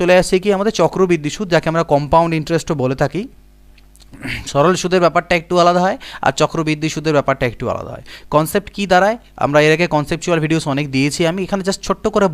চলে আসছে কি আমাদের চক্রবৃদ্ধি সুদ, যাকে আমরা কম্পাউন্ড ইন্টারেস্টও বলে থাকি। সরল সুদের ব্যাপারটা একটু আলাদা হয় আর চক্রবৃদ্ধি সুদের ব্যাপারটা একটু আলাদা হয়। কনসেপ্ট কি দাঁড়ায়, আমরা এর আগে কনসেপচুয়াল ভিডিওস অনেক দিয়েছি, আমি এখানে জাস্ট ছোট্ট করে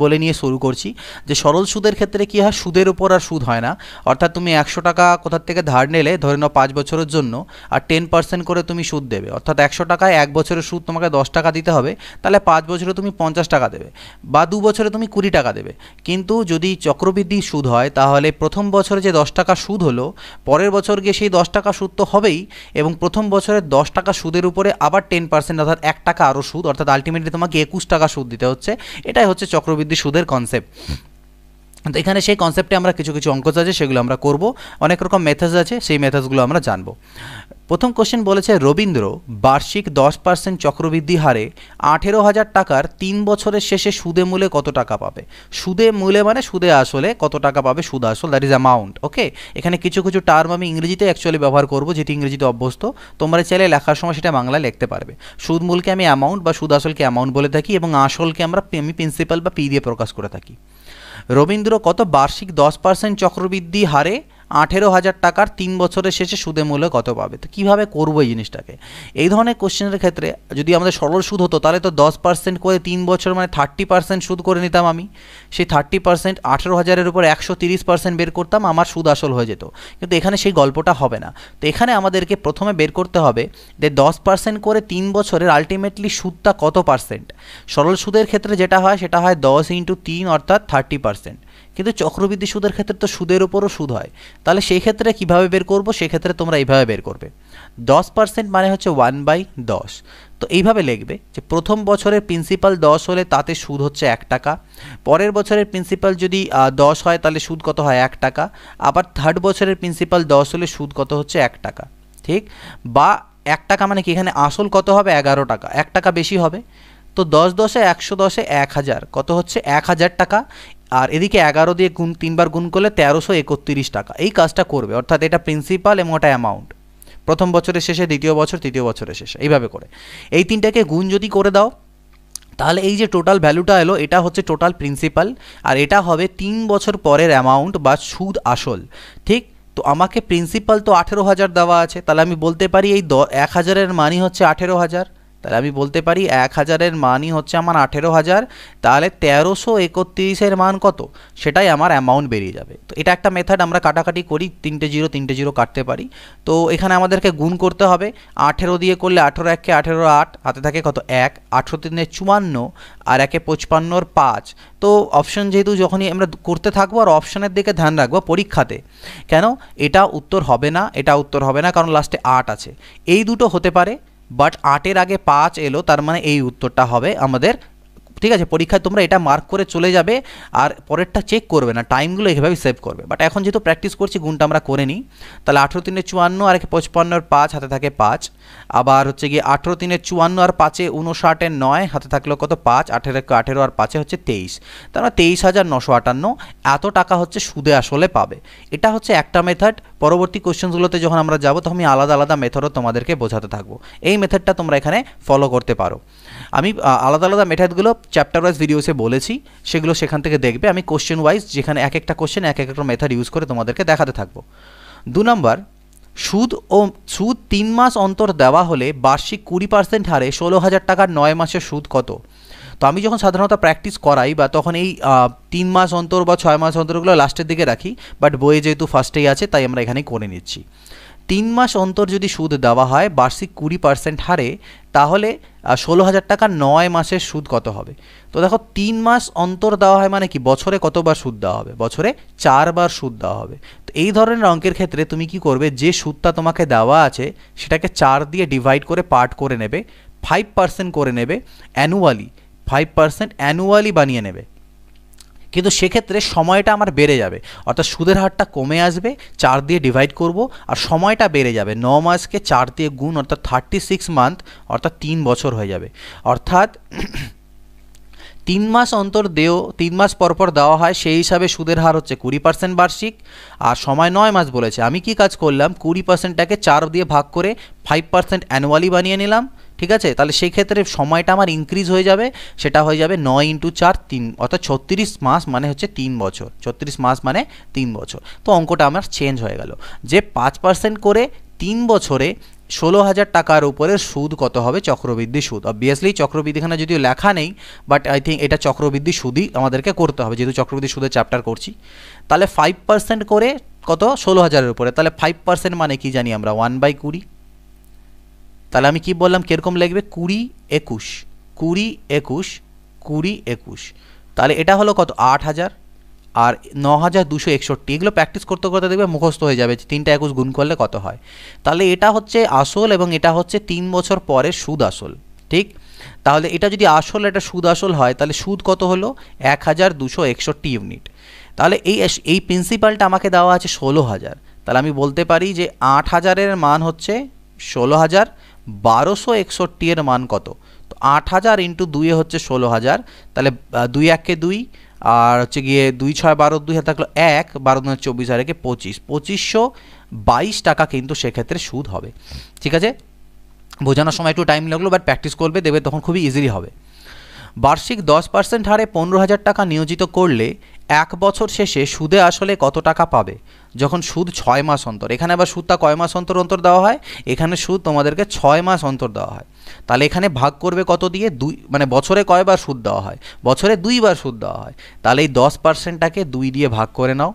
বলে নিয়ে শুরু করছি যে সরল সুদের ক্ষেত্রে কি হয়, সুদের উপর আর সুদ হয় না। অর্থাৎ তুমি 100 টাকা কোথার থেকে ধার নিলে, ধরে নাও 5 বছরের জন্য, আর 10% করে তুমি সুদ দেবে, অর্থাৎ 100 টাকায় 1 বছরের সুদ তোমাকে 10 টাকা দিতে হবে, তাহলে 5 বছরে তুমি 50 টাকা দেবে, বা 2 বছরে তুমি 20 টাকা দেবে। কিন্তু যদি চক্রবৃদ্ধি সুদ হয় তাহলে প্রথম বছরে যে 10 টাকা সুদ হলো, পরের বছর গিয়ে সেই 10 টাকা সুদ তো হবেই, এবং প্রথম বছরের 10 টাকা সুদের উপরে আবার 10% অর্থাৎ 1 টাকা আরও সুদ, অর্থাৎ আলটিমেটলি তোমাকে 21 টাকা সুদ দিতে হচ্ছে। এটাই হচ্ছে চক্রবৃদ্ধি সুদের কনসেপ্ট। তো এখানে সেই কনসেপ্টে আমরা কিছু কিছু অঙ্ক আছে সেগুলো আমরা করব, অনেক রকম মেথডস আছে, সেই মেথডসগুলো আমরা জানবো। প্রথম কোশ্চেন বলেছে, রবীন্দ্র বার্ষিক 10% চক্রবৃদ্ধি হারে 18,000 টাকার 3 বছরের শেষে সুদে মূলে কত টাকা পাবে। সুদে মূলে মানে সুদে আসলে কত টাকা পাবে, সুদ আসল, দ্যাট ইজ অ্যামাউন্ট। ওকে, এখানে কিছু কিছু টার্ম আমি ইংরেজিতে অ্যাকচুয়ালি ব্যবহার করব, যেটি ইংরেজিতে অভ্যস্ত, তোমরা চাইলে লেখার সময় সেটা বাংলায় লিখতে পারবে। সুদ মূলকে আমি অ্যামাউন্ট বা সুদ আসলকে অ্যামাউন্ট বলে থাকি, এবং আসলকে আমি প্রিন্সিপাল বা পি দিয়ে প্রকাশ করে থাকি। রবীন্দ্র কত বার্ষিক 10% চক্রবৃদ্ধি হারে 18,000 টাকার 3 বছরের শেষে সুদে মূল্য কত পাবে। তো কীভাবে করবো এই জিনিসটাকে, এই ধরনের কোশ্চেনের ক্ষেত্রে যদি আমাদের সরল সুদ হতো তাহলে তো 10% করে 3 বছর মানে 30% সুদ করে নিতাম আমি, সেই 30% 18,000-এর উপর 130% বের করতাম, আমার সুদ আসল হয়ে যেত। কিন্তু এখানে সেই গল্পটা হবে না। তো এখানে আমাদেরকে প্রথমে বের করতে হবে যে 10% করে 3 বছরের আলটিমেটলি সুদটা কত পার্সেন্ট। সরল সুদের ক্ষেত্রে যেটা হয় সেটা হয় 10 × 3 অর্থাৎ 30%, কিন্তু চক্রবৃদ্ধি সুদের ক্ষেত্রে তো সুদের উপরও সুদ হয়। তাহলে সেই ক্ষেত্রে কীভাবে বের করব, সেক্ষেত্রে তোমরা এইভাবে বের করবে, 10% মানে হচ্ছে 1/10। তো এইভাবে লিখবে যে প্রথম বছরের প্রিন্সিপাল 10 হলে তাতে সুদ হচ্ছে 1 টাকা, পরের বছরের প্রিন্সিপাল যদি 10 হয় তাহলে সুদ কত হয় 1 টাকা, আবার থার্ড বছরের প্রিন্সিপাল 10 হলে সুদ কত হচ্ছে 1 টাকা। ঠিক, বা 1 টাকা মানে কি, এখানে আসল কত হবে 11 টাকা, 1 টাকা বেশি হবে। তো 10 10-এ 100, 10-এ 1000, কত হচ্ছে 1000 টাকা, আর এদিকে 11 দিয়ে 3 বার গুণ করলে 1331 টাকা। এই কাজটা করবে, অর্থাৎ এটা প্রিন্সিপাল এবং ওটা অ্যামাউন্ট, প্রথম বছরের শেষে, দ্বিতীয় বছর, তৃতীয় বছরের শেষে, এইভাবে করে এই তিনটাকে গুণ যদি করে দাও তাহলে এই যে টোটাল ভ্যালুটা এলো এটা হচ্ছে টোটাল প্রিন্সিপাল, আর এটা হবে 3 বছর পরের অ্যামাউন্ট বা সুদ আসল। ঠিক, তো আমাকে প্রিন্সিপাল তো 18,000 দেওয়া আছে, তাহলে আমি বলতে পারি এই 1000-এর মানই হচ্ছে 18,000, তাহলে আমি বলতে পারি 1000-এর মানই হচ্ছে আমার 18,000, তাহলে 1331-এর মান কত, সেটাই আমার অ্যামাউন্ট বেরিয়ে যাবে। তো এটা একটা মেথড, আমরা কাটাকাটি করি, 3টে জিরো কাটতে পারি। তো এখানে আমাদেরকে গুণ করতে হবে, 18 দিয়ে করলে 18 1-কে 18 8, হাতে থাকে কত 1, 18 3-এ 54, আর 1-এ 55 5। তো অপশন যেহেতু যখনই আমরা করতে থাকবো আর অপশনের দিকে ধ্যান রাখবো পরীক্ষাতে, কেন এটা উত্তর হবে না, এটা উত্তর হবে না, কারণ লাস্টে 8 আছে। এই দুটো হতে পারে, বাট 8-এর আগে 5 এলো, তার মানে এই উত্তরটা হবে আমাদের। ঠিক আছে, পরীক্ষায় তোমরা এটা মার্ক করে চলে যাবে, আর পরেরটা চেক করবে না, টাইমগুলো এইভাবে সেভ করবে। বাট এখন যেহেতু প্র্যাকটিস করছি, গুণটা আমরা করে নিই। তাহলে 18 3-এ 54, আর 55 5, হাতে থাকে 5, আবার হচ্ছে গিয়ে 18 3-এ 54, আর 5-এ 59 9, হাতে থাকলো কত 5, 18 আর 5-এ হচ্ছে 23, তার মানে 23,958 এত টাকা হচ্ছে সুদে আসলে পাবে। এটা হচ্ছে একটা মেথড। পরবর্তী কোশ্চেনগুলোতে যখন আমরা যাবো তখন আমি আলাদা আলাদা মেথডও তোমাদেরকে বোঝাতে থাকবো, এই মেথডটা তোমরা এখানে ফলো করতে পারো। আমি আলাদা আলাদা মেথডগুলো চ্যাপ্টার ওয়াইজ ভিডিওসে বলেছি, সেগুলো সেখান থেকে দেখবে। আমি কোশ্চেন ওয়াইজ যেখানে এক একটা কোশ্চেন এক একটা মেথড ইউজ করে তোমাদেরকে দেখাতে থাকবো। 2 নম্বর, সুদ 3 মাস অন্তর দেওয়া হলে বার্ষিক 20% হারে 16,000 টাকার 9 মাসের সুদ কত। তো আমি যখন সাধারণত প্র্যাকটিস করাই বা তখন এই 3 মাস অন্তর বা 6 মাস অন্তরগুলো লাস্টের দিকে রাখি, বাট বইয়ে যেহেতু ফার্স্টেই আছে তাই আমরা এখানেই করে নিচ্ছি। 3 মাস অন্তর যদি সুদ দেওয়া হয় বার্ষিক 20% হারে, তাহলে 16,000 টাকা 9 মাসের সুদ কত হবে। তো দেখো 3 মাস অন্তর দেওয়া হয় মানে কি, বছরে কতবার সুদ দেওয়া হবে, বছরে 4 বার সুদ দেওয়া হবে। তো এই ধরনের অঙ্কের ক্ষেত্রে তুমি কি করবে, যে সুদটা তোমাকে দেওয়া আছে সেটাকে 4 দিয়ে ডিভাইড করে পার্ট করে নেবে, 5% করে নেবে অ্যানুয়ালি, 5% অ্যানুয়ালি বানিয়ে নেবে। কিন্তু সেক্ষেত্রে সময়টা আমার বেড়ে যাবে, অর্থাৎ সুদের হারটা কমে আসবে, 4 দিয়ে ডিভাইড করব, আর সময়টা বেড়ে যাবে, 9 মাসকে 4 দিয়ে গুণ, অর্থাৎ 36 মান্থ, অর্থাৎ 3 বছর হয়ে যাবে। অর্থাৎ 3 মাস অন্তর 3 মাস পরপর দেওয়া হয়, সেই হিসাবে সুদের হার হচ্ছে 20% বার্ষিক, আর সময় 9 মাস বলেছে। আমি কি কাজ করলাম, 20%টাকে 4 দিয়ে ভাগ করে 5% অ্যানুয়ালি বানিয়ে নিলাম। ঠিক আছে, তাহলে সেই ক্ষেত্রে সময়টা আমার ইনক্রিজ হয়ে যাবে, সেটা হয়ে যাবে 9 × 4 3, অর্থাৎ 36 মাস মানে হচ্ছে 3 বছর, 36 মাস মানে 3 বছর। তো অঙ্কটা আমার চেঞ্জ হয়ে গেল যে 5% করে 3 বছরে 16,000 টাকার উপরে সুদ কত হবে, চক্রবৃদ্ধি সুদ। অবভিয়াসলি চক্রবৃদ্ধি এখানে যদিও লেখা নেই, বাট আই থিঙ্ক এটা চক্রবৃদ্ধি সুদই আমাদেরকে করতে হবে, যেহেতু চক্রবৃদ্ধি সুদের চ্যাপ্টার করছি। তাহলে 5% করে কত, 16,000-এর উপরে, তাহলে 5% মানে কি জানি আমরা, 1/20। তাহলে আমি কি বললাম, কীরকম লিখবে, 20 21 20 21 20 21, তাহলে এটা হলো কত, 8,000 আর 9,261। এগুলো প্র্যাকটিস করতে করতে দেখবে মুখস্থ হয়ে যাবে, 3টা 21 গুণ করলে কত হয়। তাহলে এটা হচ্ছে আসল এবং এটা হচ্ছে 3 বছর পরে সুদ আসল, ঠিক। তাহলে এটা যদি আসল, এটা সুদ আসল হয়, তাহলে সুদ কত হলো, 1,261 ইউনিট। তাহলে এই প্রিন্সিপালটা আমাকে দেওয়া আছে 16,000, তাহলে আমি বলতে পারি যে 8,000-এর মান হচ্ছে 16,000, 1,261-এর মান কত, তো 8,000 × 2 হচ্ছে 16,000, তাহলে 2 1 2, আর হচ্ছে গিয়ে 2 6 12, 2 হাতে থাকলো 1, 12 × 24 আর 1 25, 2,522 টাকা কিন্তু সেক্ষেত্রে সুদ হবে। ঠিক আছে, বোঝানোর সময় একটু টাইম লাগলো, বাট প্র্যাকটিস করবে, দেবে তখন খুবই ইজিলি হবে। বার্ষিক 10% হারে 15,000 টাকা নিয়োজিত করলে 1 বছর শেষে সুদে আসলে কত টাকা পাবে, যখন সুদ 6 মাস অন্তর। এখানে আবার সুদটা কয় মাস অন্তর অন্তর দেওয়া হয়, এখানে সুদ তোমাদেরকে 6 মাস অন্তর দেওয়া হয়। তাহলে এখানে ভাগ করবে কত দিয়ে, 2, মানে বছরে কয়বার সুদ দেওয়া হয়, বছরে 2 বার সুদ দেওয়া হয়। তাহলে এই 10%টাকে 2 দিয়ে ভাগ করে নাও,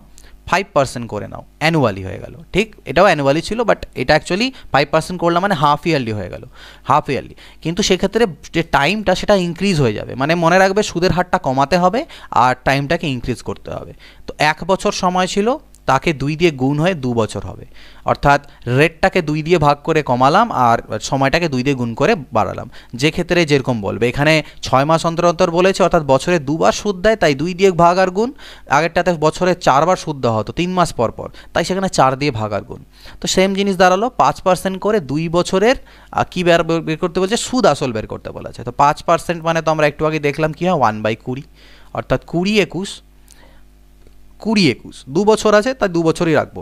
5% করে নাও, অ্যানুয়ালি হয়ে গেল। ঠিক, এটাও অ্যানুয়ালি ছিল, বাট এটা অ্যাকচুয়ালি 5% করলাম মানে হাফ ইয়ারলি হয়ে গেল, হাফ ইয়ারলি। কিন্তু সেক্ষেত্রে যে টাইমটা সেটা ইনক্রিজ হয়ে যাবে, মানে মনে রাখবে সুদের হারটা কমাতে হবে আর টাইমটাকে ইনক্রিজ করতে হবে। তো 1 বছর সময় ছিল, তাকে 2 দিয়ে গুণ হয়ে 2 বছর হবে, অর্থাৎ রেটটাকে 2 দিয়ে ভাগ করে কমালাম আর সময়টাকে 2 দিয়ে গুণ করে বাড়ালাম। যে ক্ষেত্রে যেরকম বলবে, এখানে 6 মাস অন্তর অন্তর বলেছে, অর্থাৎ বছরে 2 বার সুদ দেয়, তাই 2 দিয়ে ভাগ আর গুণ। আগেরটাতে বছরে 4 বার সুদ দেওয়া হতো 3 মাস পর পর, তাই সেখানে 4 দিয়ে ভাগ আর গুণ। তো সেম জিনিস দাঁড়ালো, 5% করে 2 বছরের কী বের করতে বলছে, সুদ আসল বের করতে বলেছে। তো 5% মানে তো আমরা একটু আগে দেখলাম কি হয়, 1/20, অর্থাৎ 20 21 20 21, 2 বছর আছে তাই 2 বছরই রাখবো,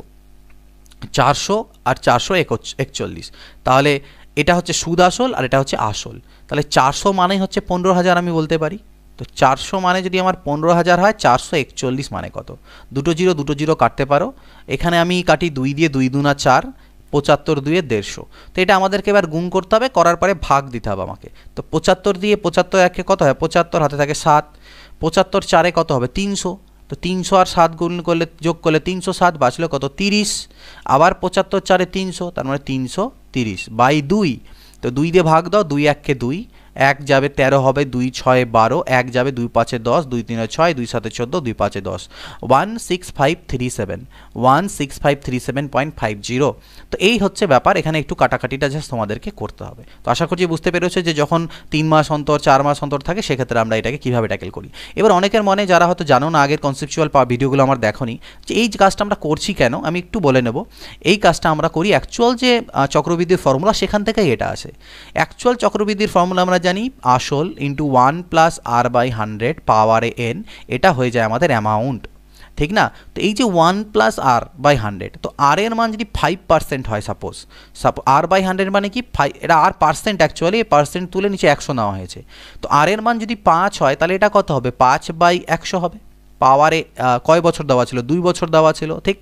400 আর 441, তাহলে এটা হচ্ছে সুদ আসল আর এটা হচ্ছে আসল। তাহলে 400 মানে হচ্ছে 15,000 আমি বলতে পারি। তো 400 মানে যদি আমার 15,000 হয়, 441 মানে কত, দুটো জিরো কাটতে পারো, এখানে আমি কাটি 2 দিয়ে, 2 2 4, 75 2 150। তো এটা আমাদেরকে এবার গুণ করতে হবে, করার পরে ভাগ দিতে হবে আমাকে। তো 75 দিয়ে 75 1 কত হয়, 75, হাতে থাকে 7, 75 4 কত হবে, 300। তো 300 আর 7 গুণ করলে, যোগ করলে 307, বাঁচলো কত, 30। আবার 75 4 300, তার মানে 330/2। তো 2 দিয়ে ভাগ দাও, 2 1 2, 1 যাবে 13 হবে, 2 6 12, 1 যাবে 2 5 10, 2 3 6, 2 7 14, 2 5 10, 16537, 16537.50। তো এই হচ্ছে ব্যাপার, এখানে একটু কাটাকাটিটা জাস্ট তোমাদেরকে করতে হবে। তো আশা করছি বুঝতে পেরেছো যে যখন 3 মাস অন্তর 4 মাস অন্তর থাকে, সেক্ষেত্রে আমরা এটাকে কীভাবে ট্যাকেল করি। এবার অনেকের মনে, যারা হয়তো জানো না, আগের কনসেপচুয়াল ভিডিওগুলো আমার দেখোনি, যে এই কাজটা আমরা করছি কেন, আমি একটু বলে নেব। এই কাজটা আমরা করি অ্যাকচুয়াল যে চক্রবৃদ্ধির ফর্মুলা, সেখান থেকেই এটা আসে। অ্যাকচুয়াল চক্রবৃদ্ধির ফর্মুলা আমরা জানি, আসল ইন্টু 1 + r/100 পাওয়ারে n, এটা হয়ে যায় আমাদের অ্যামাউন্ট, ঠিক না। তো এই যে 1 + r/100, তো r এর মান যদি 5% হয়, সাপোজ r/100 মানে কি, এটা r পার্সেন্ট, অ্যাকচুয়ালি পার্সেন্ট তুলে নিচে 100 নেওয়া হয়েছে। তো r এর মান যদি 5 হয়, তাহলে এটা কত হবে, 5/100 হবে। পাওয়ারে কয় বছর দেওয়া ছিল, 2 বছর দেওয়া ছিল, ঠিক।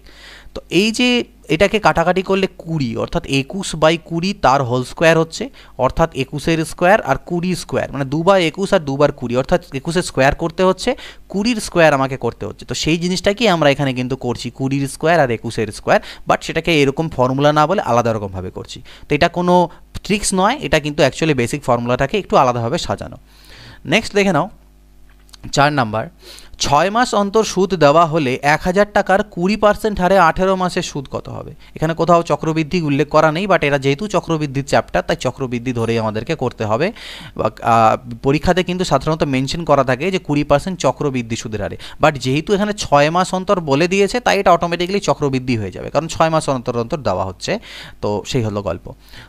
তো এই যে এটাকে কাটাকাটি করলে 20, অর্থাৎ 21/20 তার হোল স্কোয়ার হচ্ছে, অর্থাৎ 21-এর স্কোয়ার আর 20 স্কোয়ার, মানে 2/21 আর 2/20, অর্থাৎ 21-এর স্কোয়ার করতে হচ্ছে, 20-এর স্কোয়ার আমাকে করতে হচ্ছে। তো সেই জিনিসটাকেই আমরা এখানে কিন্তু করছি, 20-এর স্কোয়ার আর 21-এর স্কোয়ার, বাট সেটাকে এরকম ফর্মুলা না বলে আলাদা রকমভাবে করছি। তো এটা কোনো ট্রিক্স নয়, এটা কিন্তু অ্যাকচুয়ালি বেসিক ফর্মুলাটাকে একটু আলাদাভাবে সাজানো। নেক্সট দেখে নাও 4 নাম্বার, 6 মাস অন্তর সুদ দেওয়া হলে 1,000 টাকার 20% হারে 18 মাসের সুদ কত হবে। এখানে কোথাও চক্রবৃদ্ধি উল্লেখ করা নেই, বাট এটা যেহেতু চক্রবৃদ্ধির চ্যাপ্টার, তাই চক্রবৃদ্ধি ধরেই আমাদেরকে করতে হবে। পরীক্ষাতে কিন্তু সাধারণত মেনশন করা থাকে যে 20% চক্রবৃদ্ধি সুদের হারে, বাট যেহেতু এখানে 6 মাস অন্তর বলে দিয়েছে, তাই এটা অটোমেটিক্যালি চক্রবৃদ্ধি হয়ে যাবে, কারণ 6 মাস অন্তর অন্তর দেওয়া হচ্ছে। তো সেই হলো গল্প।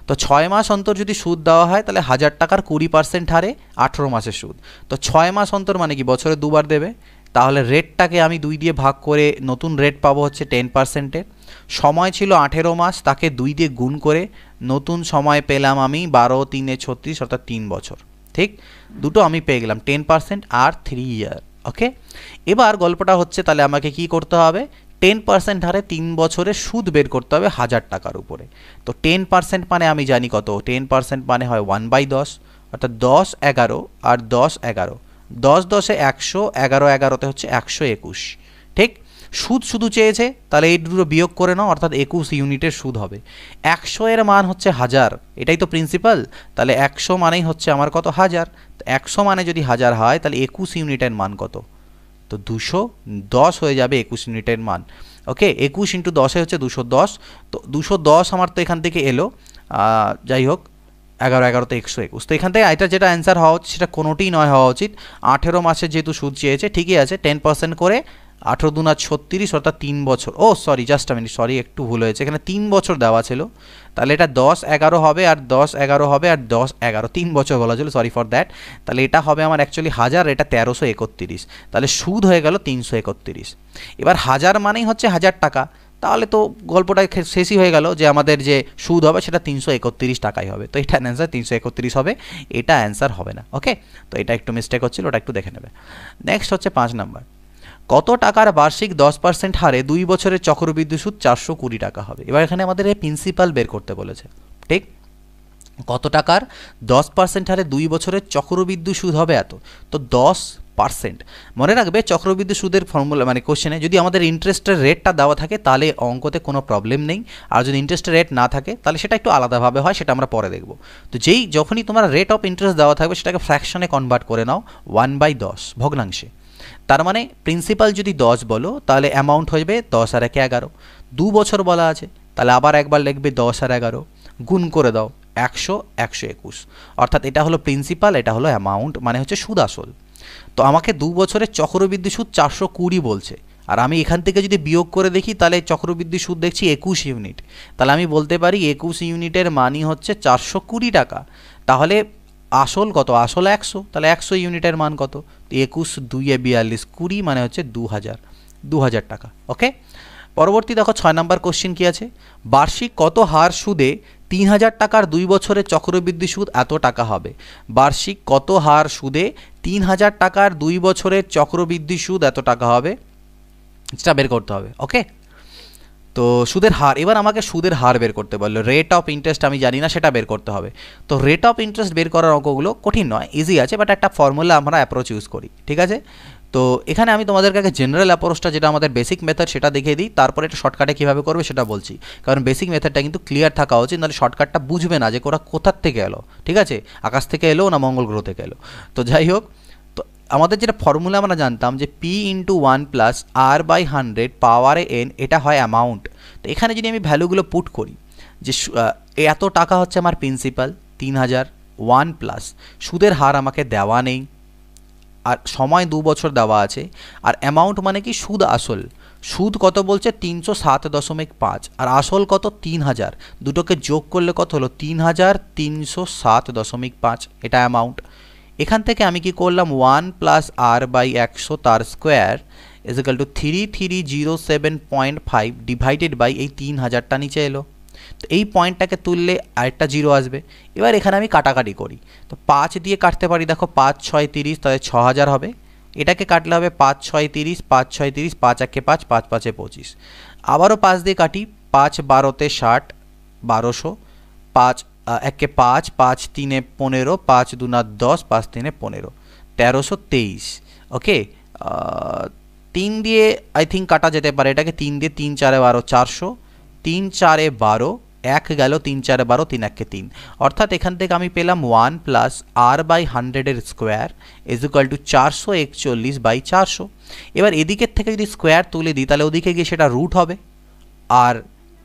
তো 6 মাস অন্তর যদি সুদ দেওয়া হয়, তাহলে 1,000 টাকার 20% হারে 18 মাসের সুদ। তো 6 মাস অন্তর মানে কি, বছরে 2 বার দেবে। তাহলে রেটটাকে আমি 2 দিয়ে ভাগ করে নতুন রেট পাবো হচ্ছে 10%-এর। সময় ছিল 18 মাস, তাকে 2 দিয়ে গুণ করে নতুন সময় পেলাম আমি 12 3 36 অর্থাৎ 3 বছর, ঠিক, দুটো আমি পেয়ে গেলাম 10% আর 3 ইয়ার। ওকে, এবার গল্পটা হচ্ছে তাহলে আমাকে কি করতে হবে, 10% হারে 3 বছরের সুদ বের করতে হবে 1000 টাকার উপরে। তো 10% মানে আমি জানি কত, 10% মানে হয় 1/10, অর্থাৎ 10 11 আর 10 11, 10 10 100, 11 11 হচ্ছে 121, ঠিক। সুদ শুধু চেয়েছে, তাহলে এই দুটো বিয়োগ করে নাও, অর্থাৎ 21 ইউনিটের সুদ হবে। 100 এর মান হচ্ছে 1000, এটাই তো প্রিন্সিপাল, তাহলে 100 মানেই হচ্ছে আমার কত 1000, 100 মানে যদি 1000 হয় তাহলে 21 ইউনিটের মান কত, তো 210 হয়ে যাবে 21 ইউনিটের মান। ওকে, 21 ইন্টু 10 হচ্ছে 210, তো 210 আমার তো এখান থেকে এলো, যাই হোক 11 11 তো 121, তো এখান থেকে এটা যেটা অ্যান্সার হওয়া উচিত সেটা কোনোটিই নয় হওয়া উচিত। 18 মাসের যেহেতু সুদ চেয়েছে, ঠিকই আছে, 10% করে 18 2 36 অর্থাৎ 3 বছর, ও সরি জাস্ট মিনিট, সরি একটু ভুল হয়েছে, এখানে 3 বছর দেওয়া ছিল, তাহলে এটা 10 11 হবে আর 10 11 হবে আর 10 11, 3 বছর বলা ছিল, সরি ফর দ্যাট। তাহলে এটা হবে আমার অ্যাকচুয়ালি 1000, এটা 1331, তাহলে সুদ হয়ে গেল 331। এবার 1000 মানেই হচ্ছে 1000 টাকা, তাহলে তো গল্পটা শেষই হয়ে গেল যে আমাদের যে সুদ হবে সেটা 331 টাকাই হবে, তো এটা অ্যান্সার 331 হবে, এটা অ্যান্সার হবে না। ওকে, তো এটা একটু মিস্টেক হচ্ছিল, ওটা একটু দেখে নেবে। নেক্সট হচ্ছে 5 নাম্বার, কত টাকার বার্ষিক 10% হারে 2 বছরের চক্রবৃদ্ধি সুদ 420 টাকা হবে। এবার এখানে আমাদের এই প্রিন্সিপাল বের করতে বলেছে, ঠিক, কত টাকার 10% হারে 2 বছরের চক্রবৃদ্ধি সুদ হবে এত, তো 10%। মনে রাখবে চক্রবৃদ্ধি সুদের ফর্মুলা মানে কোশ্চেনে যদি আমাদের ইন্টারেস্টের রেটটা দেওয়া থাকে তাহলে অঙ্কতে কোনো প্রবলেম নেই, আর যদি ইন্টারেস্টের রেট না থাকে তাহলে সেটা একটু আলাদাভাবে হয়, সেটা আমরা পরে দেখব। তো যখনই তোমার রেট অফ ইন্টারেস্ট দেওয়া থাকবে সেটাকে ফ্র্যাকশনে কনভার্ট করে নাও 1/10 ভগ্নাংশে। তার মানে প্রিন্সিপাল যদি 10 বলো তাহলে অ্যামাউন্ট হয়ে 10 আর 1 11, 2 বছর বলা আছে তাহলে আবার একবার লিখবে 10 আর 11, গুণ করে দাও 100 121, অর্থাৎ এটা হলো প্রিন্সিপাল, এটা হলো অ্যামাউন্ট, মানে হচ্ছে সুদ আসল। তো আমাকে 2 বছরের চক্রবৃদ্ধি সুদ 420 বলছে, আর আমি এখান থেকে যদি বিয়োগ করে দেখি তাহলে চক্রবৃদ্ধি সুদ দেখছি 21 ইউনিট, তাহলে আমি বলতে পারি 21 ইউনিটের মানই হচ্ছে 420 টাকা। তাহলে আসল কত, আসল 100, তাহলে 100 ইউনিটের মান কত, 21 2 এ 42 20 মানে হচ্ছে 2000 টাকা। ওকে, পরবর্তী দেখো 6 নাম্বার কোশ্চেন কি আছে, বার্ষিক কত হার সুদে 3000 টাকার 2 বছরের চক্রবৃদ্ধি সুদ এত টাকা হবে। বার্ষিক কত হার সুদে 3000 টাকার 2 বছরের চক্রবৃদ্ধি সুদ এত টাকা হবে, সেটা বের করতে হবে। ওকে, তো সুদের হার, এবার আমাকে সুদের হার বের করতে বললো, রেট অফ ইন্টারেস্ট আমি জানি না, সেটা বের করতে হবে। তো রেট অফ ইন্টারেস্ট বের করার অঙ্কগুলো কঠিন নয়, ইজি আছে, বাট একটা ফর্মুলা আমরা অ্যাপ্রোচ ইউজ করি, ঠিক আছে। তো এখানে আমি তোমাদেরকে আগে জেনারেল অ্যাপ্রোচটা যেটা আমাদের বেসিক মেথড সেটা দেখিয়ে দিই, তারপরে এটা শর্টকাটে কীভাবে করবে সেটা বলছি, কারণ বেসিক মেথডটা কিন্তু ক্লিয়ার থাকা উচিত, নাহলে শর্টকাটটা বুঝবে না যে ওরা কোথার থেকে এলো, ঠিক আছে, আকাশ থেকে এলো না মঙ্গল গ্রহ থেকে এলো। তো যাই হোক, তো আমাদের যেটা ফর্মুলা আমরা জানতাম যে P × 1 + R/100 পাওয়ারে n, এটা হয় অ্যামাউন্ট। তো এখানে যদি আমি ভ্যালুগুলো পুট করি যে এত টাকা হচ্ছে আমার প্রিন্সিপাল 3000, 1 সুদের হার আমাকে দেওয়া নেই, আর সময় 2 বছর দেওয়া আছে, আর অ্যামাউন্ট মানে কি সুদ আসল, সুদ কত বলছে 307.5, আর আসল কত 3000, দুটোকে যোগ করলে কত হলো 3307.5, এটা অ্যামাউন্ট। এখান থেকে আমি কি করলাম 1 + R/100 তার স্কোয়ার = 3307.5 ডিভাইডেড বাই এই 3000টা নিচে এলো, তো এই পয়েন্টটাকে তুললে আরেকটা জিরো আসবে। এবার এখানে আমি কাটাকাটি করি, তো 5 দিয়ে কাটতে পারি, দেখো 5 6 30, তাহলে 6000 হবে। এটাকে কাটলে হবে 5 6 30, 5 6 30, 5 1 5, 5 5 25, আবারও 5 দিয়ে কাটি, 5 12 60, 1200, 5 1 5, 5 3 15, 5 2 10, 5 3 15, 1323। ওকে, 3 দিয়ে আই থিঙ্ক কাটা যেতে পারে এটাকে, 3 দিয়ে 3 4 12, 400, 3 4 12, 1 গেল, 3 4 12, 3 1 3, অর্থাৎ এখান থেকে আমি পেলাম 1 + R/100 এর স্কোয়ার = 441/400। এবার এদিকের থেকে যদি স্কোয়ার তুলে দিই তাহলে ওদিকে গিয়ে সেটা রুট হবে, আর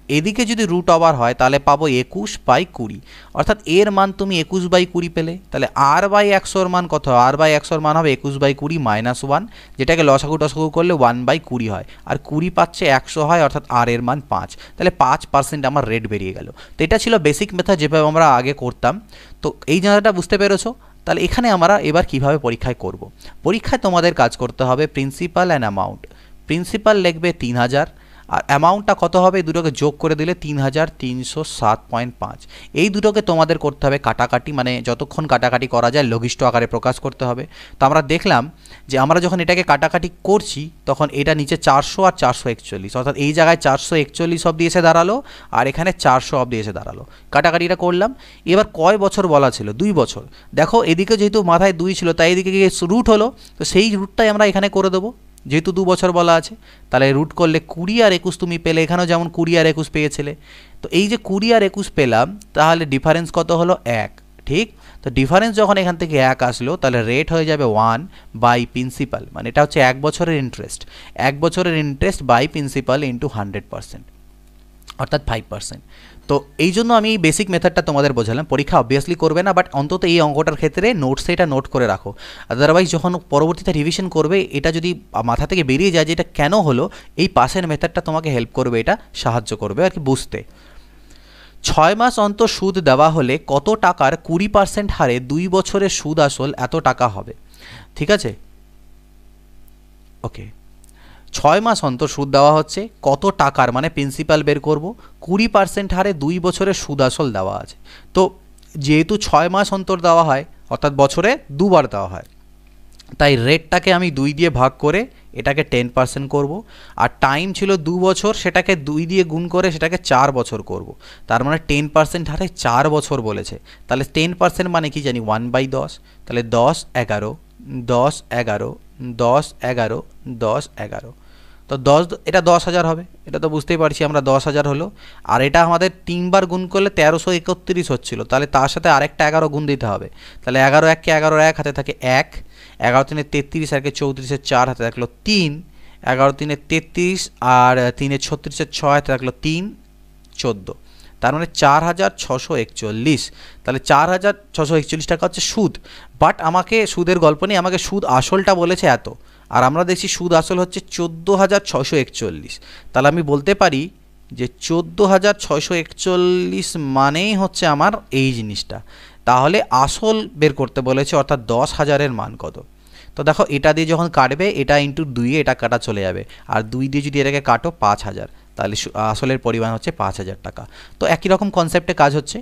এদিকে যদি রুট ওভার হয় তাহলে পাবো 21/20, অর্থাৎ এর মান তুমি 21/20 পেলে। তাহলে R/100 মান কত, R/100 মান হবে 21/20 - 1, যেটাকে লসাগু টসাগু করলে 1/20 হয়, আর 20 পাচ্ছে 100 হয়, অর্থাৎ আর এর মান 5, তাহলে 5% আমার রেট বেরিয়ে গেল। তো এটা ছিল বেসিক মেথড যেভাবে আমরা আগে করতাম। তো এই জায়গাটা বুঝতে পেরেছো, তাহলে এখানে আমরা এবার কিভাবে পরীক্ষায় করব। পরীক্ষায় তোমাদের কাজ করতে হবে প্রিন্সিপাল অ্যান্ড অ্যামাউন্ট। প্রিন্সিপাল লিখবে 3000, আর অ্যামাউন্টটা কত হবে এই দুটোকে যোগ করে দিলে 3307.5। এই দুটোকে তোমাদের করতে হবে কাটাকাটি, মানে যতক্ষণ কাটাকাটি করা যায় লঘিষ্ঠ আকারে প্রকাশ করতে হবে। তো আমরা দেখলাম যে আমরা যখন এটাকে কাটাকাটি করছি তখন এটা নিচে 400 আর 441, অর্থাৎ এই জায়গায় 441 অবধি এসে দাঁড়ালো আর এখানে 400 অবধি এসে দাঁড়ালো। কাটাকাটিটা করলাম। এবার কয় বছর বলা ছিল? 2 বছর। দেখো এদিকে যেহেতু মাথায় 2 ছিল তাই এদিকে গিয়ে রুট হলো, তো সেই রুটটাই আমরা এখানে করে দেবো যেহেতু 2 বছর বলা আছে। তাহলে রুট করলে 20 আর 21 তুমি পেলে, এখানেও যেমন 20 আর 21 পেয়েছিলে। তো এই যে 20 আর 21 পেলাম, তাহলে ডিফারেন্স কত হলো? 1। ঠিক, তো ডিফারেন্স যখন এখান থেকে 1 আসলো তাহলে রেট হয়ে যাবে 1 বাই প্রিন্সিপাল, মানে এটা হচ্ছে 1 বছরের ইন্টারেস্ট। 1 বছরের ইন্টারেস্ট বাই প্রিন্সিপাল ইন্টু 100%, অর্থাৎ 5%। তো এই জন্য আমি এই বেসিক মেথডটা তোমাদের বোঝালাম। পরীক্ষা অবভিয়াসলি করবে না, বাট অন্তত এই অঙ্কটার ক্ষেত্রে নোটসে এটা নোট করে রাখো। আদারওয়াইজ যখন পরবর্তীতে রিভিশন করবে এটা যদি মাথা থেকে বেরিয়ে যায় যে এটা কেন হলো, এই পাশের মেথডটা তোমাকে হেল্প করবে, এটা সাহায্য করবে আর কি বুঝতে। 6 মাস অন্তর সুদ দেওয়া হলে কত টাকার 20% হারে 2 বছরের সুদ আসল এত টাকা হবে। ঠিক আছে, ওকে। 6 মাস অন্তর সুদ দেওয়া হচ্ছে, কত টাকার মানে প্রিন্সিপাল বের করব, 20% হারে 2 বছরের সুদ আসল দেওয়া আছে। তো যেহেতু 6 মাস অন্তর দেওয়া হয় অর্থাৎ বছরে 2 বার দেওয়া হয়, তাই রেটটাকে আমি 2 দিয়ে ভাগ করে এটাকে 10% করব। আর টাইম ছিল 2 বছর, সেটাকে 2 দিয়ে গুণ করে সেটাকে 4 বছর করব। তার মানে 10% হারে 4 বছর বলেছে। তাহলে 10% মানে কি জানি 1/10। তাহলে 10 11 10 11 10 11 10 11, তো 10 এটা 10,000 হবে, এটা তো বুঝতেই পারছি আমরা 10,000 হলো। আর এটা আমাদের 3 বার গুণ করলে 1331 হচ্ছিল, তাহলে তার সাথে আরেকটা 11 গুণ দিতে হবে। তাহলে 11 1 11 1 হাতে থাকে 1, 11 3 33 আর 34 4 হাতে থাকলো 3, 11 3 33 আর 3 36 6 হাতে থাকলো 3 14, তার মানে 4,641। তাহলে 4,641 টাকা হচ্ছে সুদ। বাট আমাকে সুদের গল্প নেই, আমাকে সুদ আসলটা বলেছে এত, আর আমরা দেখছি সুদ আসল হচ্ছে 14,641। তাহলে আমি বলতে পারি যে 14,641 মানেই হচ্ছে আমার এই জিনিসটা। তাহলে আসল বের করতে বলেছে, অর্থাৎ 10,000-এর মান কত। তো দেখো এটা দিয়ে যখন কাটবে এটা ইন্টু 2 এটা কাটা চলে যাবে, আর 2 দিয়ে যদি এটাকে কাটো 5,000, তাহলে আসলের পরিমাণ হচ্ছে 5,000 টাকা। তো একই রকম কনসেপ্টে কাজ হচ্ছে।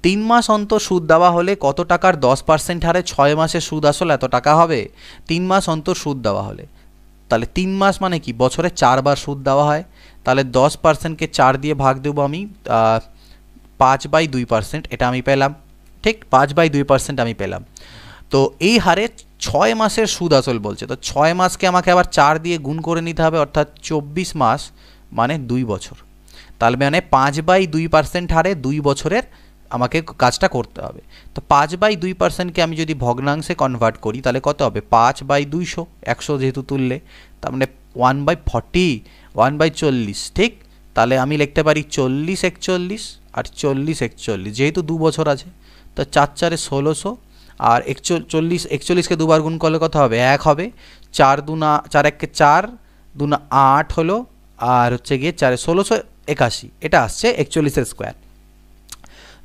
3 মাস অন্তর সুদ দেওয়া হলে কত টাকার 10% হারে 6 মাসের সুদ আসল এত টাকা হবে। 3 মাস অন্তর সুদ দেওয়া হলে, তাহলে 3 মাস মানে কি বছরে 4 বার সুদ দেওয়া হয়। তাহলে 10%কে 4 দিয়ে ভাগ দেবো আমি 5/2%, এটা আমি পেলাম। ঠিক, 5/2% আমি পেলাম। তো এই হারে 6 মাসের সুদ আসল বলছে, তো 6 মাসকে আমাকে আবার 4 দিয়ে গুণ করে নিতে হবে, অর্থাৎ 24 মাস মানে 2 বছর। তাহলে মানে 5/2% হারে 2 বছরের আমাকে কাজটা করতে হবে। তো 5/2%কে আমি যদি ভগ্নাংশে কনভার্ট করি তাহলে কত হবে? 5/200, 100 যেহেতু তুললে, তার মানে 1/40, 1/40। ঠিক, তাহলে আমি লিখতে পারি 40/41 আর 40/41, যেহেতু 2 বছর আছে। তো 4 4 1600 আর 41কে 2 বার গুণ করলে কত হবে? 1 হবে। 4 2 4 1 4 2 8 হলো, আর হচ্ছে গিয়ে 4 1681, এটা আসছে 41 স্কোয়ার।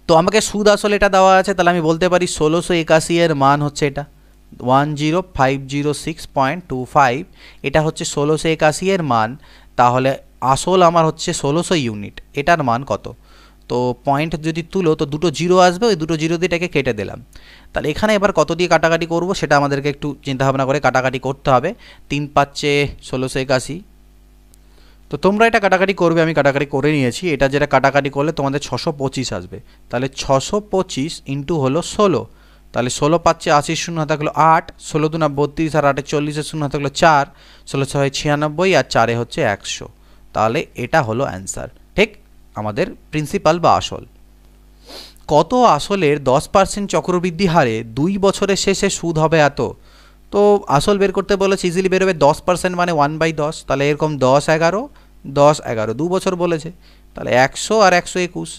তো আমাকে সুদ আসলে এটা দেওয়া আছে, তাহলে আমি বলতে পারি 1681 এর মান হচ্ছে এটা 10506.25, এটা হচ্ছে 1681 এর মান। তাহলে আসল আমার হচ্ছে 1600 ইউনিট, এটার মান কত? তো পয়েন্ট যদি তুলো তো দুটো জিরো আসবে, ওই দুটো জিরো দিয়ে এটাকে কেটে দিলাম। তাহলে এখানে এবার কত দিয়ে কাটাকাটি করব সেটা আমাদেরকে একটু চিন্তাভাবনা করে কাটাকাটি করতে হবে। 3 5 1681, তো তোমরা এটা কাটাকাটি করবে, আমি কাটাকাটি করে নিয়েছি। এটা যেটা কাটাকাটি করলে তোমাদের 625 আসবে। তাহলে 625 ইন্টু হলো 16, তাহলে 16 5 80 শূন্য হাতে থাকলো 8, 16 2 32 আর 8 40 শূন্য হাতে থাকলো 4, 16 6 96 আর 4 হচ্ছে 100। তাহলে এটা হলো অ্যান্সার। ঠিক, আমাদের প্রিন্সিপাল বা আসল। কত আসলের 10% চক্রবৃদ্ধি হারে 2 বছরের শেষে সুদ হবে এত। তো আসল বের করতে বলেছে, ইজিলি বেরোবে 10% মানে 1/10, তাহলে এরকম 10 11 10 11, 2 বছর বলেছে, তাহলে 100 আর 121।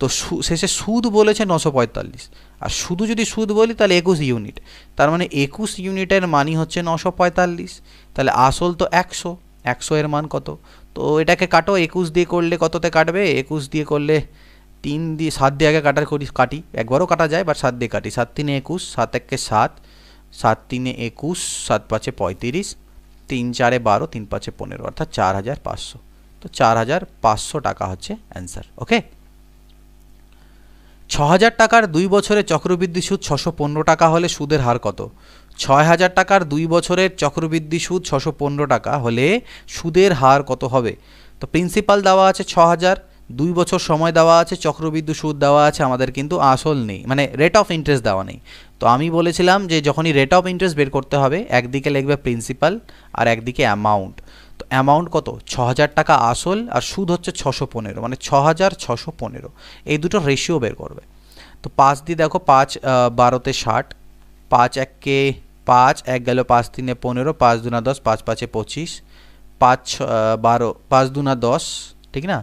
তো শেষে সুদ বলেছে 945, আর শুধু যদি সুদ বলি তাহলে 21 ইউনিট, তার মানে 21 ইউনিটের মানই হচ্ছে 945। তাহলে আসল তো 100, 100 এর মান কত? তো এটাকে কাটো, 21 দিয়ে করলে কততে কাটবে? 21 দিয়ে করলে 3 দিয়ে 7 দিয়ে আগে কাটি, একবারও কাটা যায়, বাট 7 দিয়ে কাটি। 7 3 21, 7 1 7, 7 3 21, 7 5 35, 3 4 12, 3 5 15, অর্থাৎ 4500। তো 4,500 টাকা হচ্ছে অ্যান্সার। ওকে, 6,000 টাকার 2 বছরের চক্রবৃদ্ধি সুদ 615 টাকা হলে সুদের হার কত? 6,000 টাকার 2 বছরের চক্রবৃদ্ধি সুদ 615 টাকা হলে সুদের হার কত হবে? তো প্রিন্সিপাল দেওয়া আছে 6,000, 2 বছর সময় দেওয়া আছে, চক্রবৃদ্ধি সুদ দেওয়া আছে, আমাদের কিন্তু আসল নেই, মানে রেট অফ ইন্টারেস্ট দেওয়া নেই। তো আমি বলেছিলাম যে যখনই রেট অফ ইন্টারেস্ট বের করতে হবে একদিকে লিখবে প্রিন্সিপাল আর একদিকে অ্যামাউন্ট। তো অ্যামাউন্ট কত? 6,000 টাকা আসল আর সুদ হচ্ছে 615, মানে 6,615, এই দুটো রেশিও বের করবে। তো 5 দিয়ে দেখো, 5 12 60, 5 1 5, 1 গেল 5 3 15, 5 2 10, 5 5 25, 5 12, 5 2 10, ঠিক না?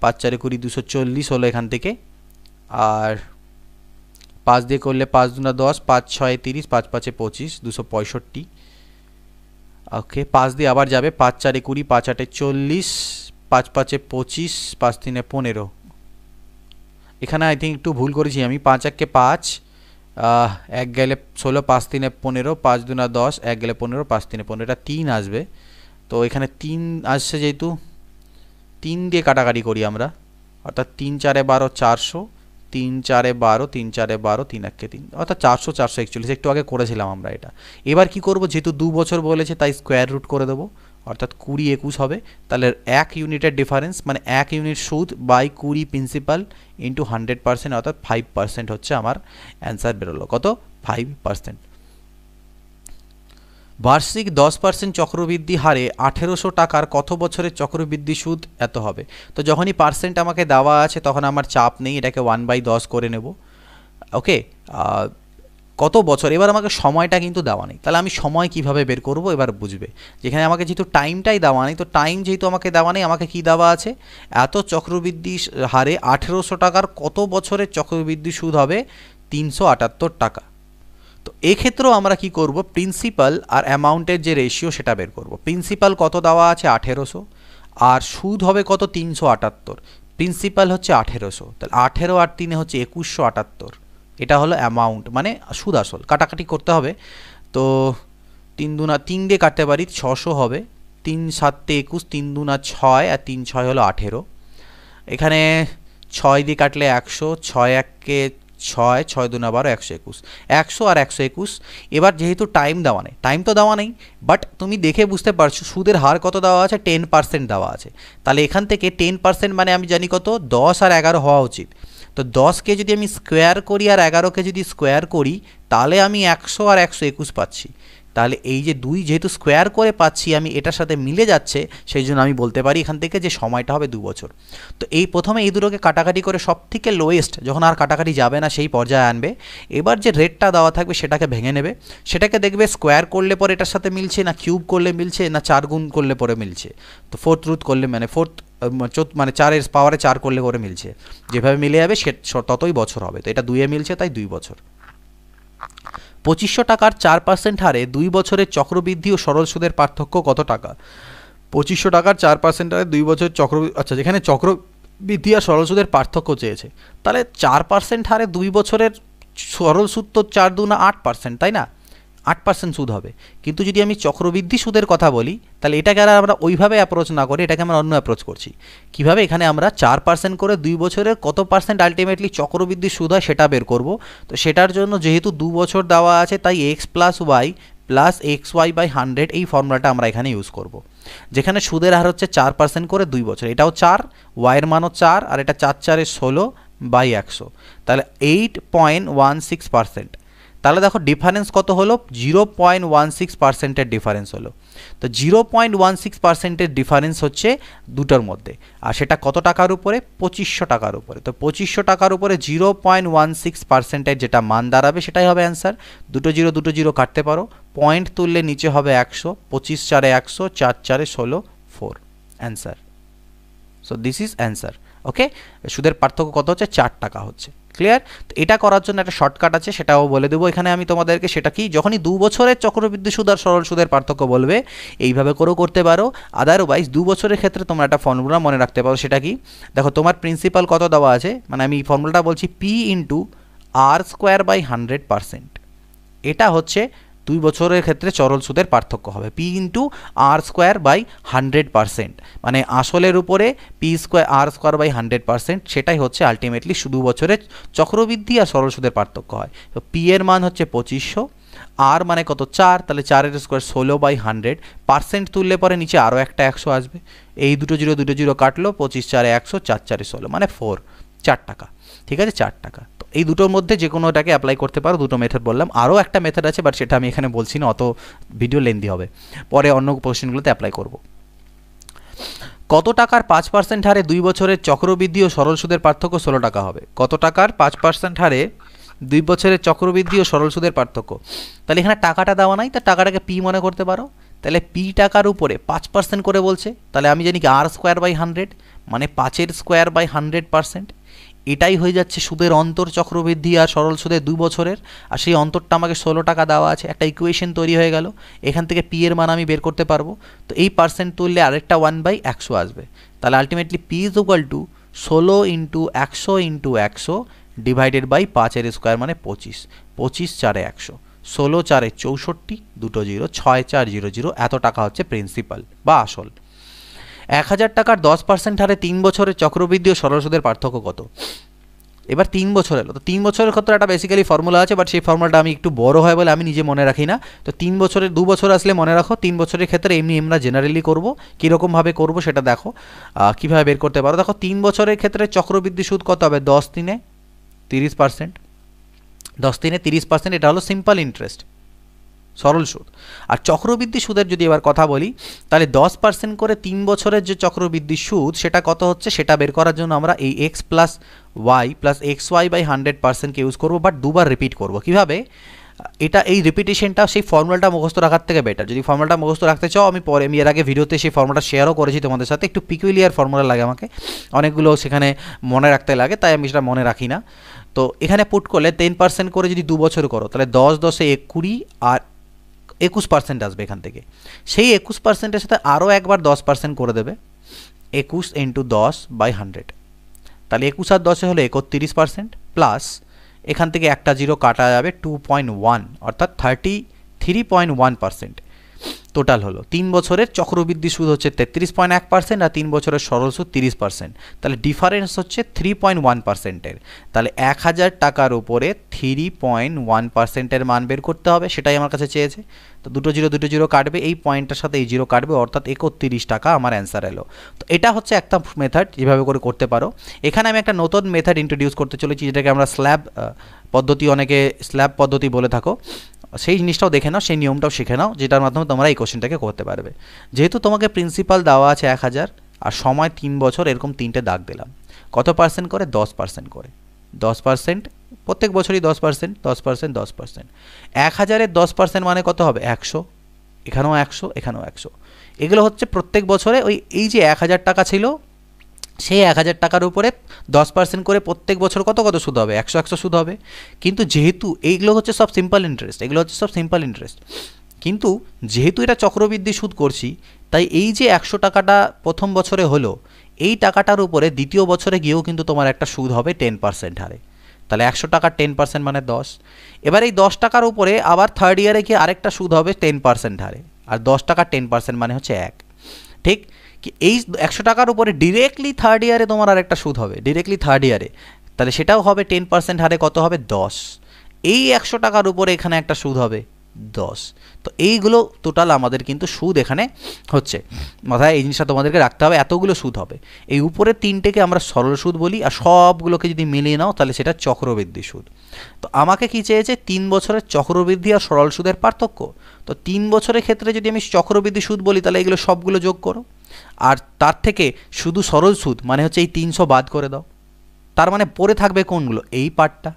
5 4 20, 240 হলো এখান থেকে। আর 5 দিয়ে করলে 5 2 10, 5 6 30, 5 5 25, 265। ওকে, 5 দিয়ে আবার যাবে, 5 4 20, 5 8 40, 5 5 25, 5 3 15। এখানে আই থিঙ্ক একটু ভুল করেছি আমি, 5 1 5, 1 গেলে 16, 5 3 15, 5 2 10, 1 গেলে 15, 5 3 15, এটা 3 আসবে। তো এখানে 3 আসছে, যেহেতু 3 দিয়ে কাটাকাটি করি আমরা, অর্থাৎ 3 4 12, 400, 3 4 12, 3 4 12, 3 1 3, অর্থাৎ 400 441, একটু আগে করেছিলাম আমরা এটা। এবার কি করব, যেহেতু 2 বছর বলেছে তাই স্কোয়ার রুট করে দেবো, অর্থাৎ 20 21 হবে। তাহলে 1 ইউনিটের ডিফারেন্স, মানে 1 ইউনিট সুদ বাই 20 প্রিন্সিপাল ইন্টু 100%, অর্থাৎ 5% হচ্ছে আমার অ্যান্সার বেরোলো। কত? 5%। বার্ষিক 10% চক্রবৃদ্ধি হারে 1800 টাকার কত বছরের চক্রবৃদ্ধি সুদ এত হবে? তো যখনই পার্সেন্ট আমাকে দেওয়া আছে তখন আমার চাপ নেই, এটাকে 1/10 করে নেব। ওকে, কত বছর, এবার আমাকে সময়টা কিন্তু দেওয়া নেই, তাহলে আমি সময় কিভাবে বের করব এবার বুঝবে। যেখানে আমাকে যেহেতু টাইমটাই দেওয়া নেই, তো টাইম যেহেতু আমাকে দেওয়া নেই, আমাকে কি দেওয়া আছে? এত চক্রবৃদ্ধি হারে 1800 টাকার কত বছরের চক্রবৃদ্ধি সুদ হবে? 378 টাকা। তো এক্ষেত্রেও আমরা কি করব, প্রিন্সিপাল আর অ্যামাউন্টের যে রেশিও সেটা বের করব। প্রিন্সিপাল কত দেওয়া আছে? 1800, আর সুদ হবে কত? 378। প্রিন্সিপাল হচ্ছে 1800, তাহলে 18 আর 3 হচ্ছে 2178, এটা হলো অ্যামাউন্ট, মানে সুদ আসল। কাটাকাটি করতে হবে, তো 3 দুনা 3 দিয়ে কাটতে পারি, 600 হবে, 3 7 21, 3 দুনা 6 আর 3 6 হলো 18। এখানে 6 দিয়ে কাটলে 100, 6 1 6, 6 2 12, 121, 100 আর 121। এবার যেহেতু টাইম দেওয়া নেই, টাইম তো দেওয়া নেই, বাট তুমি দেখে বুঝতে পারছো সুদের হার কত দেওয়া আছে? 10% দেওয়া আছে। তাহলে এখান থেকে 10% মানে আমি জানি কত? 10 আর 11 হওয়া উচিত। তো 10কে যদি আমি স্কোয়ার করি আর 11কে যদি স্কোয়ার করি, তাহলে আমি 100 আর 121 পাচ্ছি। তাহলে এই যে 2 যেহেতু স্কোয়ার করে পাচ্ছি আমি, এটার সাথে মিলে যাচ্ছে, সেই জন্য আমি বলতে পারি এখান থেকে যে সময়টা হবে 2 বছর। তো এই প্রথমে এই দুটোকে কাটাকাটি করে সব থেকে লোয়েস্ট যখন আর কাটাকাটি যাবে না সেই পর্যায়ে আনবে। এবার যে রেটটা দেওয়া থাকবে সেটাকে ভেঙে নেবে, সেটাকে দেখবে স্কোয়ার করলে পরে এটার সাথে মিলছে, না কিউব করলে মিলছে, না 4 গুণ করলে পরে মিলছে। তো ফোর্থ রুট করলে, মানে মানে 4 এর পাওয়ারে 4 করলে করে মিলছে, যেভাবে মিলে যাবে সে ততই বছর হবে। তো এটা 2 মিলছে, তাই 2 বছর। 2500 টাকার 4% হারে 2 বছরের চক্রবৃদ্ধি ও সরল সুদের পার্থক্য কত টাকা? 2500 টাকার 4% হারে 2 বছরের আচ্ছা, যেখানে চক্রবৃদ্ধি আর সরল সুদের পার্থক্য চেয়েছে, তাহলে 4% হারে 2 বছরের সরল সুদ তো 4 2 8%, তাই না? 8% সুদ হবে। কিন্তু যদি আমি চক্রবৃদ্ধি সুদের কথা বলি, তাহলে এটাকে আর আমরা ওইভাবে অ্যাপ্রোচ না করে এটাকে আমরা অন্য অ্যাপ্রোচ করছি। কিভাবে? এখানে আমরা 4% করে 2 বছরের কত পার্সেন্ট আলটিমেটলি চক্রবৃদ্ধি সুদ হয় সেটা বের করব। তো সেটার জন্য যেহেতু 2 বছর দেওয়া আছে, তাই x + y + xy/100 এই ফর্মুলাটা আমরা এখানে ইউজ করব। যেখানে সুদের হার হচ্ছে 4% করে 2 বছর, এটাও 4, y এর মানও 4, আর এটা 4 4 16/100, তাহলে 8.16%। তাহলে দেখো ডিফারেন্স কত হলো? 0.16%-এর ডিফারেন্স হলো। তো 0.16%-এর ডিফারেন্স হচ্ছে দুটোর মধ্যে, আর সেটা কত টাকার উপরে? 2500 টাকার উপরে। তো 2500 টাকার উপরে 0.16%-এর যেটা মান দাঁড়াবে সেটাই হবে অ্যান্সার। দুটো জিরো কাটতে পারো, পয়েন্ট তুললে নিচে হবে 100, 25 4 100, 4 4 16, 4 answer. So this is answer. Okay, সুদের পার্থক্য কত হচ্ছে? 4 টাকা হচ্ছে। ক্লিয়ার? তো এটা করার জন্য একটা শর্টকাট আছে, সেটাও বলে দেবো এখানে আমি তোমাদেরকে। সেটা কি? যখনই 2 বছরের চক্রবৃদ্ধি সুদ আর সরল সুদের পার্থক্য বলবে এইভাবে করেও করতে পারো। আদারওয়াইজ 2 বছরের ক্ষেত্রে তোমরা একটা ফর্মুলা মনে রাখতে পারো। সেটা কি? দেখো তোমার প্রিন্সিপাল কত দেওয়া আছে, মানে আমি এই ফর্মুলাটা বলছি, P × R² / 100%। এটা হচ্ছে 2 বছরের ক্ষেত্রে সরল সুদের পার্থক্য হবে P into R square by 100%, মানে আসলের উপরে P square R square by 100%, সেটাই হচ্ছে আলটিমেটলি 2 বছরের চক্রবৃদ্ধি আর সরল সুদের পার্থক্য হয়। তো পি এর মান হচ্ছে 2500, আর মানে কত 4, তাহলে 4 এর স্কোয়ার 16/100, তুললে পরে নিচে আরও একটা 100 আসবে, এই দুটো জিরো কাটলো, 25 4 100, 4 4 16, মানে 4 টাকা। ঠিক আছে, 4 টাকা। তো এই দুটোর মধ্যে যে কোনোটাকে অ্যাপ্লাই করতে পারো, দুটো মেথড বললাম, আরও একটা মেথড আছে বাট সেটা আমি এখানে বলছি না, অত ভিডিও লেন্দি হবে, পরে অন্য কোশ্চেনগুলোতে অ্যাপ্লাই করব। কত টাকার 5% হারে 2 বছরের চক্রবৃদ্ধি ও সরল সুদের পার্থক্য 16 টাকা হবে? কত টাকার 5% হারে 2 বছরের চক্রবৃদ্ধি ও সরল সুদের পার্থক্য? তাহলে এখানে টাকাটা দেওয়া নাই, তা টাকাটাকে পি মনে করতে পারো। তাহলে পি টাকার উপরে 5% করে বলছে, তাহলে আমি জানি কি আর স্কোয়ার বাই 100, মানে 5 স্কোয়ার বাই 100%। এটাই হয়ে যাচ্ছে সুদের অন্তর চক্রবৃদ্ধি আর সরল সুদের 2 বছরের, আর সেই অন্তরটা আমাকে 16 টাকা দেওয়া আছে। একটা ইকুয়েশন তৈরি হয়ে গেল, এখান থেকে পি এর মান আমি বের করতে পারবো। তো এই পার্সেন্ট তুললে আরেকটা 1/100 আসবে। তাহলে ultimately P is equal to 16 into 100 into 100 divided by 5 square, মানে 25, 25 4 100, 16 4 64, দুটো জিরো, 6400, এত টাকা হচ্ছে প্রিন্সিপাল বা আসল। 1000 টাকার 10% হারে 3 বছরের চক্রবৃদ্ধি ও সরল সুদের পার্থক্য কত? এবার 3 বছর এলো, তো 3 বছরের ক্ষেত্রে একটা বেসিক্যালি ফর্মুলা আছে, বাট সেই ফর্মুলাটা আমি একটু বড় হয় বলে আমি নিজে মনে রাখি না। তো 3 বছরের 2 বছর আসলে মনে রাখো, 3 বছরের ক্ষেত্রে এমনি আমরা জেনারেলি করবো, কীরকমভাবে করবো সেটা দেখো, কীভাবে বের করতে পারো। দেখো 3 বছরের ক্ষেত্রে চক্রবৃদ্ধি সুদ কত হবে? 10 3 30%, 10 3 30%, এটা হলো সিম্পল ইন্টারেস্ট, সরল সুদ। আর চক্রবৃদ্ধি সুদের যদি এবার কথা বলি, তাহলে 10% করে 3 বছরের যে চক্রবৃদ্ধি সুদ সেটা কত হচ্ছে, সেটা বের করার জন্য আমরা এই x plus y plus x y by 100%কে ইউজ করবো, বাট দুবার রিপিট করবো। কীভাবে? এটা এই রিপিটেশনটা সেই ফর্মুলাটা মুখস্থ রাখার থেকে বেটার। যদি ফর্মুলাটা মুখস্থ রাখতে চাও, আমি এর আগে ভিডিওতে সেই ফর্মুলাটা শেয়ারও করেছি তোমাদের সাথে। একটু পিকুলিয়ার ফর্মুলা লাগে আমাকে, অনেকগুলো সেখানে মনে রাখতে লাগে, তাই আমি সেটা মনে রাখি না। তো এখানে পুট করলে 10% করে যদি 2 বছর করো, তাহলে 10 10 20 আর 21% আসবে এখান থেকে। সেই 21%-এর সাথে আরও একবার 10% করে দেবে, 21 ইন্টু 10/100, তাহলে 21 আর 10 হলো 31%, প্লাস এখান থেকে একটা জিরো কাটা যাবে, 2.1, অর্থাৎ 33.1% টোটাল হলো। 3 বছরের চক্রবৃদ্ধি সুদ হচ্ছে 33.1% আর 3 বছরের সরল সুদ 30%, তাহলে ডিফারেন্স হচ্ছে 3.1%-এর। তাহলে 1000 টাকার উপরে 3.1%-এর মান বের করতে হবে, সেটাই আমার কাছে চেয়েছে। তো দুটো জিরো কাটবে, এই পয়েন্টটার সাথে এই জিরো কাটবে, অর্থাৎ 31 টাকা আমার অ্যান্সার এলো। তো এটা হচ্ছে একটা মেথড, যেভাবে করে করতে পারো। এখানে আমি একটা নতুন মেথড ইন্ট্রোডিউস করতে চলেছি, যেটাকে আমরা স্ল্যাব পদ্ধতি, অনেকে স্ল্যাব পদ্ধতি বলে থাকো। সেই জিনিসটাও দেখে নাও, সেই নিয়মটাও শিখে নাও, যেটার মাধ্যমে তোমরা এই কোশ্চেনটাকে করতে পারবে। যেহেতু তোমাকে প্রিন্সিপাল দেওয়া আছে 1000 আর সময় 3 বছর, এরকম 3টে দাগ দিলাম। কত পার্সেন্ট করে? 10% করে, 10%, প্রত্যেক বছরই 10%, 10%, 10%। 1000-এর 10% মানে কত হবে? 100, এখানেও 100, এখানেও 100। এগুলো হচ্ছে প্রত্যেক বছরে ওই এই যে 1000 টাকা ছিল, সেই 1000 টাকার উপরে 10% করে প্রত্যেক বছর কত কত সুদ হবে? 100 সুদ হবে। কিন্তু যেহেতু এইগুলো হচ্ছে সব সিম্পল ইন্টারেস্ট, কিন্তু যেহেতু এটা চক্রবৃদ্ধি সুদ করছি, তাই এই যে 100 টাকাটা প্রথম বছরে হলো, এই টাকাটার উপরে দ্বিতীয় বছরে গিয়েও কিন্তু তোমার একটা সুদ হবে 10% হারে। তাহলে 100 টাকার 10% মানে 10। এবার এই 10 টাকার উপরে আবার থার্ড ইয়ারে গিয়ে আরেকটা সুদ হবে 10% হারে, আর 10 টাকার 10% মানে হচ্ছে 1। ঠিক কি এই 100 টাকার উপরে ডিরেক্টলি থার্ড ইয়ারে তোমার আরেকটা সুদ হবে, ডিরেক্টলি থার্ড ইয়ারে, তাহলে সেটাও হবে 10% হারে, কত হবে? 10। এই 100 টাকার উপরে এখানে একটা সুদ হবে 10। তো এইগুলো টোটাল আমাদের কিন্তু সুদ এখানে হচ্ছে, মাথায় এই জিনিসটা তোমাদেরকে রাখতে হবে, এতগুলো সুদ হবে। এই উপরের 3টেকে আমরা সরল সুদ বলি, আর সবগুলোকে যদি মিলিয়ে নাও তাহলে সেটা চক্রবৃদ্ধি সুদ। তো আমাকে কি চেয়েছে? 3 বছরের চক্রবৃদ্ধি আর সরল সুদের পার্থক্য। তো 3 বছরের ক্ষেত্রে যদি আমি চক্রবৃদ্ধি সুদ বলি, তাহলে এগুলো সবগুলো যোগ করো, আর তার থেকে শুধু সরল সুদ মানে হচ্ছে এই 300 বাদ করে দাও। তার মানে পড়ে থাকবে কোনগুলো? এই পার্টটা।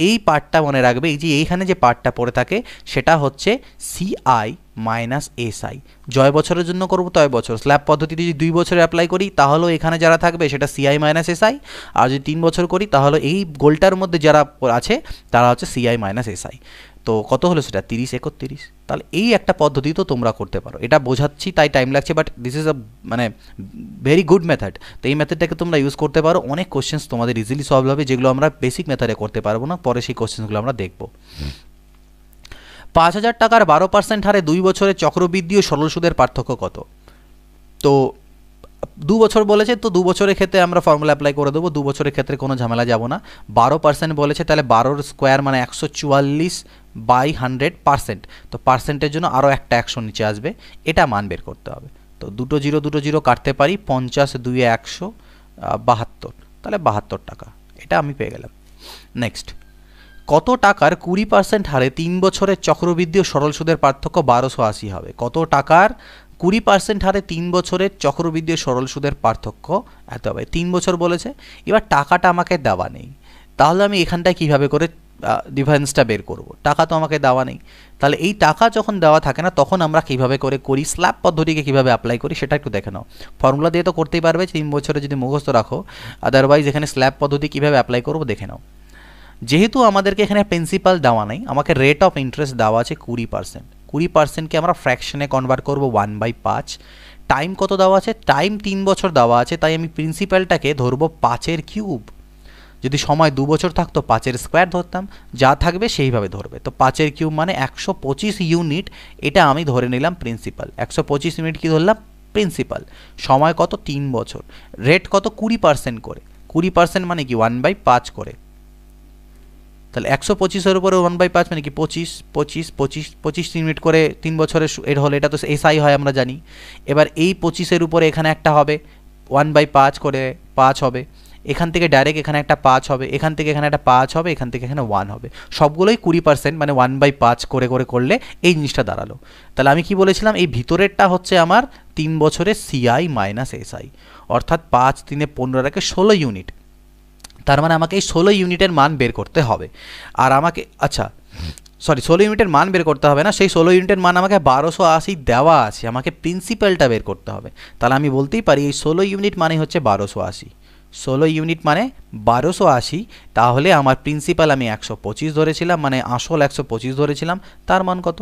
এই পার্টটা মনে রাখবে, এই যে এইখানে যে পার্টটা পড়ে থাকে সেটা হচ্ছে সিআই মাইনাস এসআই। জয় বছরের জন্য করবো তয় বছর, স্ল্যাব পদ্ধতিতে যদি 2 বছরে অ্যাপ্লাই করি তাহলেও এখানে যারা থাকবে সেটা সিআই মাইনাস এসআই, আর যদি 3 বছর করি তাহলে এই গোলটার মধ্যে যারা আছে তারা হচ্ছে সিআই মাইনাস এসআই। তো কত হলো সেটা? 30 31। তাহলে এই একটা পদ্ধতি তো তোমরা করতে পারো, এটা বোঝাচ্ছি তাই টাইম লাগছে, বাট দিস ইজ আ মানে ভেরি গুড মেথড। তো এই মেথডটাকে তোমরা ইউজ করতে পারো, অনেক কোশ্চেন্স তোমাদের ইজিলি সলভ হবে, যেগুলো আমরা বেসিক মেথডে করতে পারবো না, পরে সেই কোশ্চেন্সগুলো আমরা দেখব। 5,000 টাকার 12% হারে 2 বছরের চক্রবৃদ্ধি ও সরল সুদের পার্থক্য কত? তো 2 বছর বলেছে, তো 2 বছরের ক্ষেত্রে আমরা ফর্মুলা অ্যাপ্লাই করে দেবো। 2 বছরের ক্ষেত্রে কোনো ঝামেলা যাব না। 12% বলেছে, তাহলে 12 স্কোয়ার মানে 144/100%। তো পার্সেন্টের জন্য আরও একটা 100 নিচে আসবে, এটা মান বের করতে হবে। তো দুটো জিরো কাটতে পারি, 50 2 172, তাহলে 72 টাকা, এটা আমি পেয়ে গেলাম। নেক্সট, কত টাকার 20% হারে 3 বছরের চক্রবৃদ্ধি ও সরল সুদের পার্থক্য 1280 হবে? কত টাকার 20% হারে 3 বছরের চক্রবৃদ্ধি ও সরল সুদের পার্থক্য এত হবে। 3 বছর বলেছে, এবার টাকাটা আমাকে দেওয়া নেই, তাহলে আমি এখানটায় কীভাবে করে ডিফারেন্সটা বের করব? টাকা তো আমাকে দেওয়া নেই, তাহলে এই টাকা যখন দেওয়া থাকে না তখন আমরা কীভাবে করে করি, স্ল্যাব পদ্ধতিকে কীভাবে অ্যাপ্লাই করি সেটা একটু দেখে নাও। ফর্মুলা দিয়ে তো করতেই পারবে 3 বছরে যদি মুখস্থ রাখো, আদারওয়াইজ এখানে স্ল্যাব পদ্ধতি কীভাবে অ্যাপ্লাই করবো দেখে নাও। যেহেতু আমাদেরকে এখানে প্রিন্সিপাল দেওয়া নেই, আমাকে রেট অফ ইন্টারেস্ট দেওয়া আছে 20%। 20%কে আমরা ফ্র্যাকশনে কনভার্ট করবো 1/5। টাইম কত দেওয়া আছে? টাইম 3 বছর দেওয়া আছে, তাই আমি প্রিন্সিপালটাকে ধরবো 5-এর কিউব। যদি সময় 2 বছর থাকতো 5-এর স্কোয়ার ধরতাম, যা থাকবে সেইভাবে ধরবে। তো 5-এর কিউব মানে 125 ইউনিট, এটা আমি ধরে নিলাম প্রিন্সিপাল। 125 ইউনিট কি ধরলাম? প্রিন্সিপাল। সময় কত? 3 বছর। রেট কত? 20% করে। 20% মানে কি 1/5 করে। তাহলে 125-এর উপরে 1/5 মানে কি 25 ইউনিট করে 3 বছরের এর হলে এটা তো এসআই হয় আমরা জানি। এবার এই 25-এর উপরে এখানে একটা হবে 1/5 করে 5 হবে, এখান থেকে ডাইরেক্ট এখানে একটা 5 হবে, এখান থেকে এখানে একটা 5 হবে, এখান থেকে এখানে 1 হবে, সবগুলোই 20% মানে 1/5 করে করে করলে এই জিনিসটা দাঁড়ালো। তাহলে আমি কি বলেছিলাম, এই ভিতরেরটা হচ্ছে আমার 3 বছরের সিআই মাইনাস এসআই, অর্থাৎ 5 3 15 16 ইউনিট। তার মানে আমাকে এই 16 ইউনিটের মান বের করতে হবে। আর আমাকে 16 ইউনিটের মান বের করতে হবে না, সেই 16 ইউনিটের মান আমাকে 1280 দেওয়া আছে, আমাকে প্রিন্সিপালটা বের করতে হবে। তাহলে আমি বলতেই পারি এই 16 ইউনিট মানে হচ্ছে 1280। 16 ইউনিট মানে 1280, তাহলে আমার প্রিন্সিপাল আমি 125 ধরেছিলাম, মানে আসল 125 ধরেছিলাম, তার মান কত?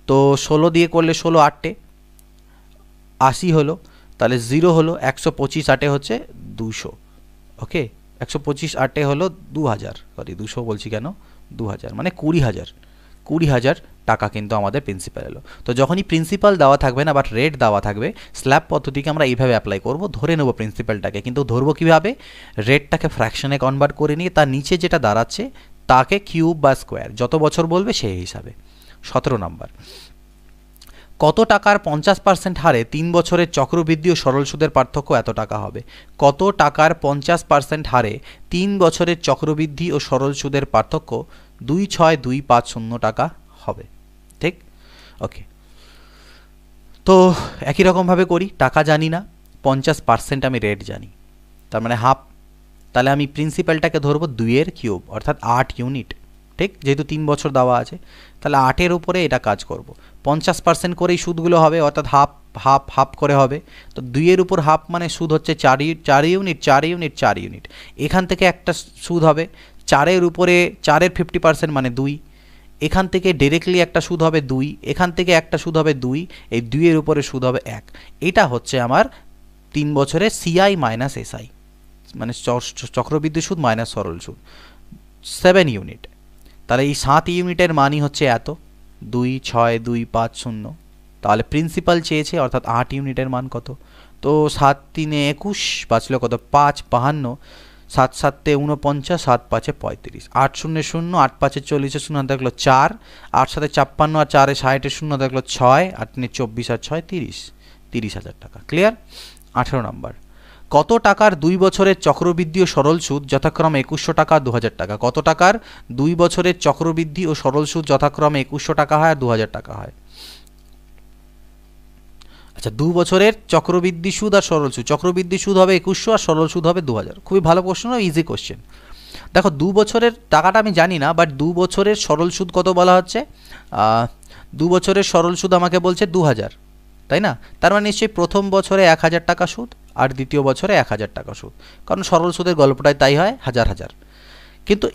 তো 16 দিয়ে করলে 16 8 80 হলো, তাহলে 0 হলো, 125 8 হচ্ছে 200। ওকে, 125 8 হলো 2000, সরি 200 বলছি কেন, 2000 মানে 20,000 টাকা কিন্তু আমাদের প্রিন্সিপাল এলো। তো যখনই প্রিন্সিপাল দেওয়া থাকবে না বাট রেট দেওয়া থাকবে, স্ল্যাব পদ্ধতিকে আমরা এইভাবে অ্যাপ্লাই করব, ধরে নেব প্রিন্সিপালটাকে, কিন্তু ধরবো কীভাবে? রেটটাকে ফ্র্যাকশনে কনভার্ট করে নিয়ে তার নিচে যেটা দাঁড়াচ্ছে তাকে কিউব বা স্কোয়ার, যত বছর বলবে সেই হিসাবে। 17 নম্বর, কত টাকার 50% হারে 3 বছরের চক্রবৃদ্ধি ও সরল সুদের পার্থক্য এত টাকা হবে? কত টাকার 50% হারে 3 বছরের চক্রবৃদ্ধি ও সরল সুদের পার্থক্য 26250 টাকা হবে? ঠিক, ওকে। তো একই রকমভাবে করি, টাকা জানি না, 50% আমি রেট জানি, তার মানে হাফ। তাহলে আমি প্রিন্সিপালটাকে ধরবো 2-এর কিউব অর্থাৎ 8 ইউনিট। ঠিক, যেহেতু 3 বছর দেওয়া আছে, তাহলে 8-এর উপরে এটা কাজ করব। 50% করেই সুদগুলো হবে, অর্থাৎ হাফ হাফ হাফ করে হবে। তো 2-এর উপর হাফ মানে সুদ হচ্ছে 4 ইউনিট। এখান থেকে একটা সুদ হবে 4-এর উপরে, 4-এর 50% মানে 2। এখান থেকে ডিরেক্টলি একটা সুদ হবে 2, এখান থেকে একটা সুদ হবে 2, এই 2-এর উপরে সুদ হবে 1। এটা হচ্ছে আমার 3 বছরের সিআই মাইনাস এসআই, মানে চক্রবৃদ্ধি সুদ মাইনাস সরল সুদ, 7 ইউনিট। তাহলে এই 7 ইউনিটের মানই হচ্ছে এত, 26250। তাহলে প্রিন্সিপাল চেয়েছে, অর্থাৎ 8 ইউনিটের মান কত? তো 7 3 21 বাঁচলো কত? 5 52, 7 7 49, 7 5 35, 8 0 0, 8 5 40, 0 দেখলো 4, 8 7 56 আর 4 60, 0 দেখলো 6, 8 3 24 আর 6 30, 30,000 টাকা। ক্লিয়ার? 18 নম্বর, কত টাকার 2 বছরের চক্রবৃদ্ধি ও সরল সুদ যথাক্রমে 2100 টাকা 2000 টাকা? কত টাকার 2 বছরের চক্রবৃদ্ধি ও সরল সুদ যথাক্রমে 2100 টাকা হয় আর 2000 টাকা হয়? আচ্ছা, 2 বছরের চক্রবৃদ্ধি সুদ আর সরল সুদ, চক্রবৃদ্ধি সুদ হবে 2100 আর সরল সুদ হবে 2000। খুবই ভালো প্রশ্ন, ইজি কোশ্চেন। দেখো 2 বছরের টাকাটা আমি জানি না, বাট 2 বছরের সরল সুদ কত বলা হচ্ছে? 2 বছরের সরল সুদ আমাকে বলছে 2000, তাই না? তার মানে নিশ্চয়ই প্রথম বছরে 1000 টাকা সুদ আর দ্বিতীয় বছরে 1000 টাকা সুদ, কারণ সরল সুদের গল্পটাই তাই হয়, হাজার হাজার। কিন্তু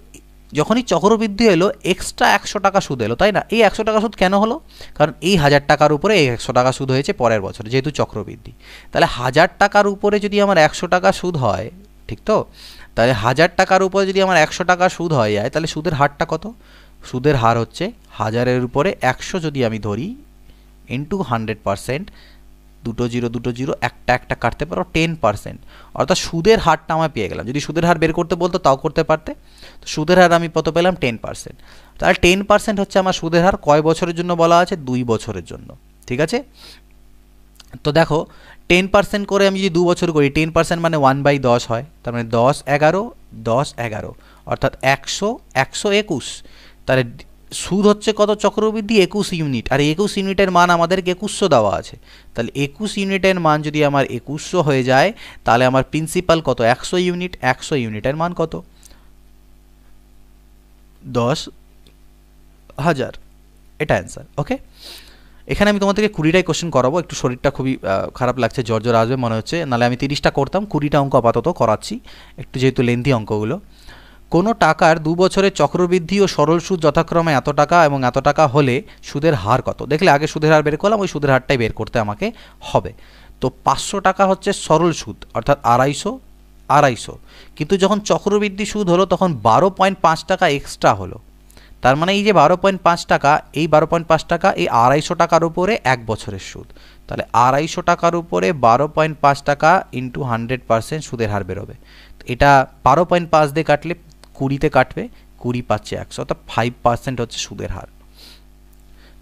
যখনই চক্রবৃদ্ধি এলো এক্সট্রা 100 টাকা সুদ এলো, তাই না? এই 100 টাকা সুদ কেন হলো? কারণ এই 1000 টাকার উপরে এই 100 টাকা সুদ হয়েছে পরের বছর, যেহেতু চক্রবৃদ্ধি। তাহলে 1000 টাকার উপরে যদি আমার 100 টাকা সুদ হয়, ঠিক তো? তাহলে 1000 টাকার উপরে যদি আমার 100 টাকা সুদ হয়ে যায়, তাহলে সুদের হারটা কত? সুদের হার হচ্ছে 1000-এর উপরে 100 যদি আমি ধরি ইন্টু 100%, দুটো জিরো একটা একটা কাটতে পারো 10%, অর্থাৎ সুদের হারটা আমি পেয়ে গেলাম। যদি সুদের হার বের করতে বলতো তাও করতে পারতে। তো সুদের হার আমি কত পেলাম? 10%। তাহলে 10% হচ্ছে আমার সুদের হার। কয় বছরের জন্য বলা আছে? 2 বছরের জন্য। ঠিক আছে, তো দেখো 10% করে আমি যদি 2 বছর করি, 10% মানে 1/10 হয়, তার মানে 10 11 10 11, অর্থাৎ 100 121। তাহলে সুদ হচ্ছে কত চক্রবৃদ্ধি? 21 ইউনিট। আর 21 ইউনিটের মান আমাদেরকে 2100 দেওয়া আছে। তাহলে 21 ইউনিটের মান যদি আমার 2100 হয়ে যায়, তাহলে আমার প্রিন্সিপাল কত? 100 ইউনিট। 100 ইউনিটের মান কত? 10,000। এটা অ্যান্সার। ওকে, এখানে আমি তোমাদেরকে 20টাই কোশ্চেন করাবো। একটু শরীরটা খুবই খারাপ লাগছে, জ্বর জ্বর আসবে মনে হচ্ছে, নাহলে আমি 30টা করতাম। 20টা অঙ্ক আপাতত করাচ্ছি, একটু যেহেতু লেন্থি অঙ্কগুলো। কোনো টাকার 2 বছরের চক্রবৃদ্ধি ও সরল সুদ যথাক্রমে এত টাকা এবং এত টাকা হলে সুদের হার কত? দেখলে আগে সুদের হার বের করলাম, ওই সুদের হারটাই বের করতে আমাকে হবে। তো 500 টাকা হচ্ছে সরল সুদ, অর্থাৎ 250, কিন্তু যখন চক্রবৃদ্ধি সুদ হলো তখন 12.5 টাকা এক্সট্রা হলো। তার মানে এই যে 12.5 টাকা, এই 12.5 টাকা এই 250 টাকার উপরে 1 বছরের সুদ। তাহলে 250 টাকার উপরে 12.5 টাকা ইন্টু 100% সুদের হার বেরোবে। এটা 12.5 দিয়ে কাটলে 20তে কাটবে, 20 পাচ্ছে 100, অর্থাৎ 5% হচ্ছে সুদের হার।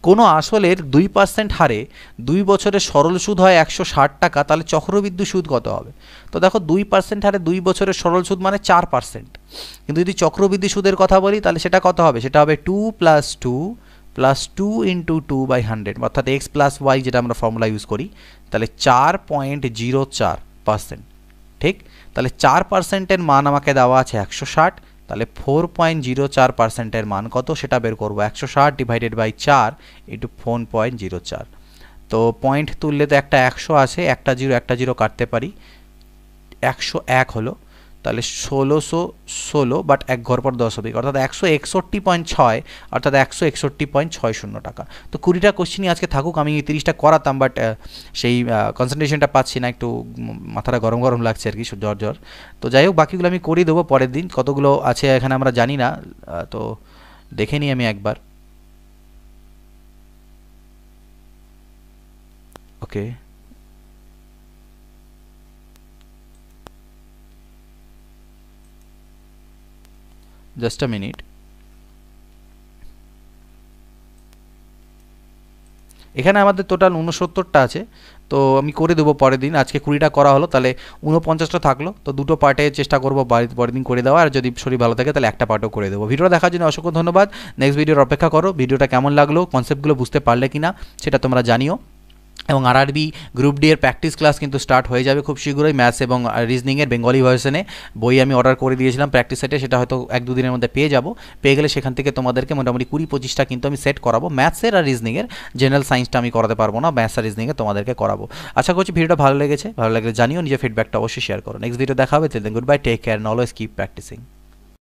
কোনো আসলের 2% হারে 2 বছরের সরল সুদ হয় 160 টাকা, তাহলে চক্রবৃদ্ধি সুদ কত হবে? তো দেখো 2% হারে 2 বছরের সরল সুদ মানে 4%। কিন্তু যদি চক্রবৃদ্ধি সুদের কথা বলি তাহলে সেটা কত হবে? সেটা হবে 2 + 2 + 2 × 2/100, অর্থাৎ x + y যেটা আমরা ফর্মুলা ইউজ করি। তাহলে 4.04%। ঠিক, তাহলে 4%-এর মান আমাকে দেওয়া আছে 160। তাহলে 4.04%-এর মান কত সেটা বের করবো। 160 / 4 × 4.04। তো পয়েন্ট তুললে তো একটা 100 আসে, একটা জিরো কাটতে পারি, 101 হলো। তাহলে 1616, বাট 1 ঘর পর 10 হবে, অর্থাৎ 161.6, অর্থাৎ 161.60 টাকা। তো 20টা কোশ্চেনই আজকে থাকুক, আমি 30টা করাতাম, বাট সেই কনসেন্ট্রেশনটা পাচ্ছি না, একটু মাথাটা গরম গরম লাগছে আর কি, জ্বর জ্বর। তো যাই হোক, বাকিগুলো আমি করে দেবো পরের দিন। কতগুলো আছে এখানে আমরা জানি না, তো দেখে নিই আমি একবার। ওকে, জাস্ট আ মিনিট। এখানে আমাদের টোটাল 69টা আছে, তো আমি করে দেবো পরের দিন। আজকে 20টা করা হলো, তাহলে 49টা থাকলো। তো দুটো পার্টে চেষ্টা করবো পরের দিন করে দেওয়া, আর যদি শরীর ভালো থাকে তাহলে একটা পার্টও করে দেবো। ভিডিওটা দেখার জন্য অসংখ্য ধন্যবাদ। নেক্সট ভিডিওর অপেক্ষা করো। ভিডিওটা কেমন লাগলো, কনসেপ্টগুলো বুঝতে পারলে কিনা সেটা তোমরা জানিও। এবং আরআরবি গ্রুপ ডি এর প্র্যাকটিস ক্লাস কিন্তু স্টার্ট হয়ে যাবে খুব শীঘ্রই। ম্যাথস এবং রিজনিংয়ের বেঙ্গলি ভার্সনে বই আমি অর্ডার করে দিয়েছিলাম প্র্যাকটিস সেটে, সেটা হয়তো 1-2 দিনের মধ্যে পেয়ে যাবো। পেয়ে গেলে সেখান থেকে তোমাদেরকে মোটামুটি 20-25টা কিন্তু আমি সেট করাবো। ম্যাথসের আর রিজনিংয়ের, জেনারেল সায়েন্সটা আমি করাতে পারবো না, ম্যাথস আর রিজনিংয়ে তোমাদেরকে করাবো। আশা করছি ভিডিওটা ভালো লেগেছে। ভালো লাগলে জানিও, নিজের ফিডব্যাকটা অবশ্যই শেয়ার করো। নেক্সট ভিডিও দেখা হবে। Goodbye, take care, always keep practising.